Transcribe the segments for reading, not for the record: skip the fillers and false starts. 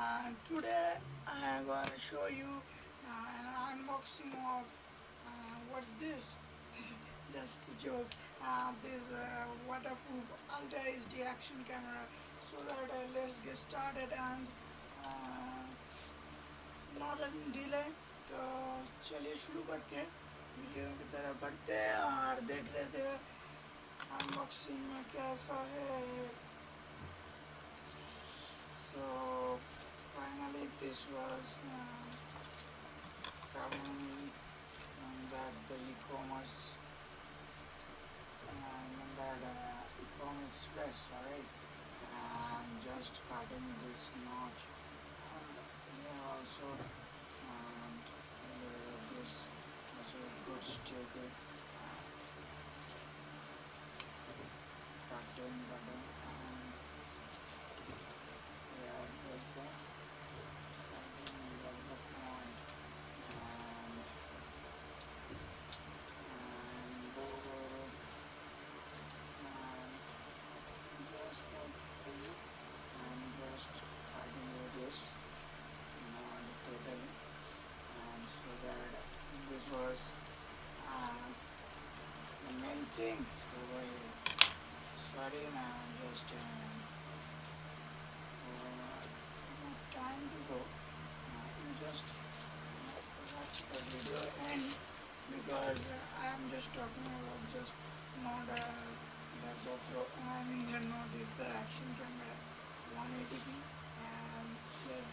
and today I am going to show you an unboxing of what's this? Just a joke. This waterproof Ultra HD action camera. So that let's get started and not a delay. तो चलिए शुरू करते हैं, video की तरफ बढ़ते हैं और देख लेते हैं अनबॉक्सिंग में कैसा है. So finally this was coming from that the e-commerce that e-commerce express, alright. I'm just cutting this notch here also, and this also a good sticker, cutting button, and yeah, there's the point, and over, and just I'm just cutting this not totally, and so that this was the main things over here. Sorry, now I'm just time to go. You just watch the video end because I'm just talking about just not the GoPro. I mean, you know, this action camera 180p, and yes,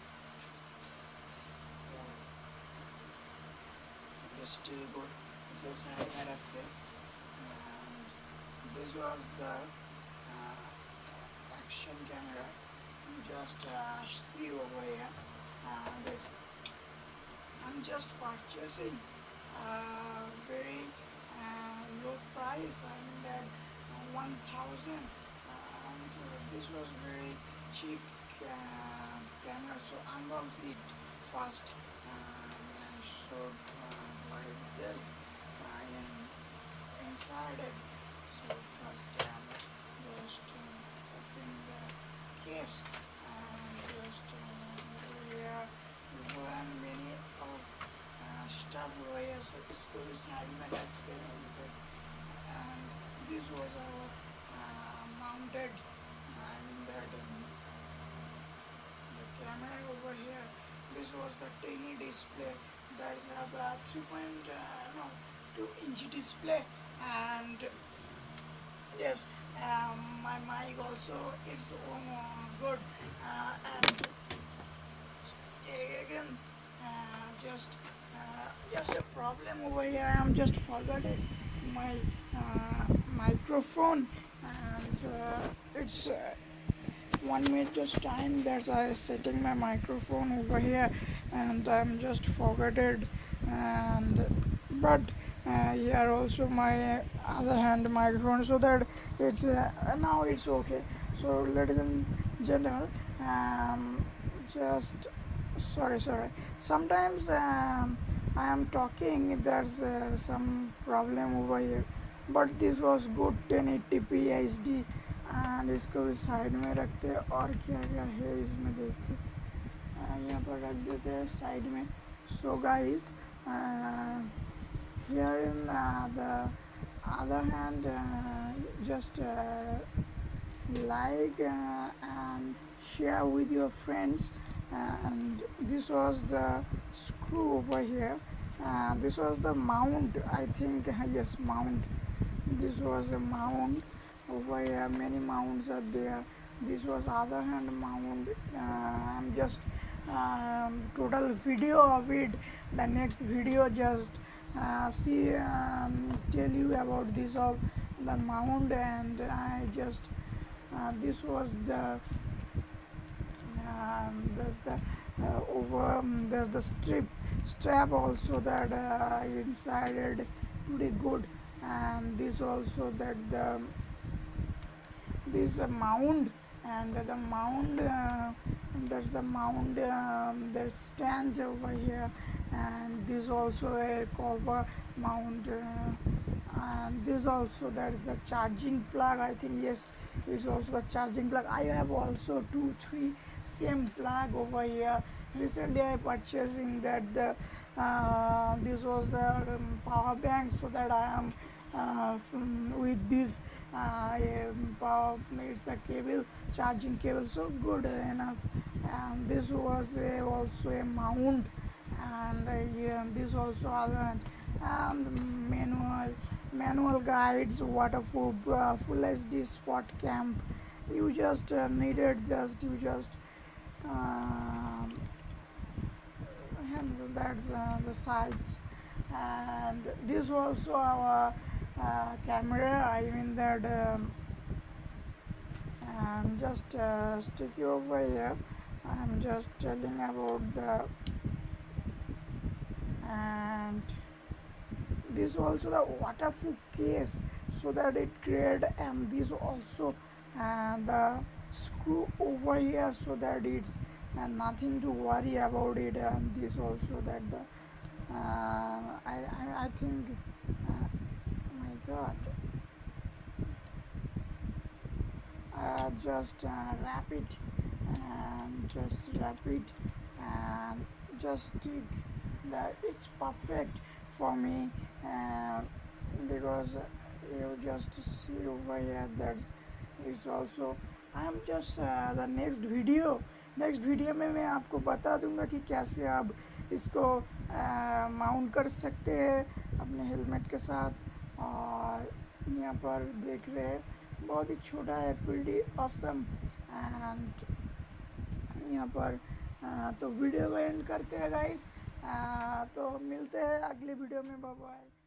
it's still good. So I had a fit, and this was the action camera. You just see over here. This I'm just purchasing very low price. I mean that 1,000. So this was very cheap camera. So unbox it first. I showed what is this inside it. So first just open the case and just here run many of stuff over here. So इसको भी side में रखते हैं, and this was our mounted, I mean that the camera over here. This was the tiny display. There's a 2.2-inch display, and yes, my mic also is good, and again just a problem over here. I'm just forgotten my microphone, and it's 1 minute just time. That's I setting my microphone over here, and I'm just forgotten, and but here also my other hand microphone, so that it's now it's okay. So ladies and gentlemen, just sorry, sometimes I am talking, there's some problem over here, but this was good 1080p HD, and इसको भी side में रखते हैं और क्या क्या है इसमें देखते हैं. यहाँ पर रख देते हैं साइड में. So guys, here in the other hand, just like and share with your friends. And this was the screw over here. This was the mount, I think. Yes, mount. This was a mount over here. Many mounts are there. This was other hand mount. I'm just total video of it. The next video just see tell you about this of the mount, and I just this was the there's the there's the strap also that inside it pretty good, and this also that the this mount, and the mount there's the mount, there's stand over here, and this also a cover mount, and this also that is the charging plug, I think. Yes, it's also a charging plug. I have also 2-3 same plug over here. Recently I purchasing that this was the power bank, so that I am with this power, it's a cable, charging cable, so good enough. And this was also a mount, and yeah, this also other, and manual guides, waterproof, full HD spot camp. You just needed just you just hence that's the sides. And this also our camera, I mean that and just stick you over here. I'm just telling about the, and this also the waterproof case, so that it create, and this also the screw over here, so that it's nothing to worry about it. And this also that the I think my god, just wrap it, and just wrap it, and just stick that. It's perfect for me, because you just see over here that it's also, I am just the next video में मैं आपको बता दूंगा कि कैसे आप इसको mount कर सकते हैं अपने हेलमेट के साथ। और यहाँ पर देख रहे हैं बहुत ही छोटा है, प्रीटी ऑसम। एंड यहाँ पर तो वीडियो को एंड करते हैं गाइस, तो मिलते हैं अगली वीडियो में, बाय बाय।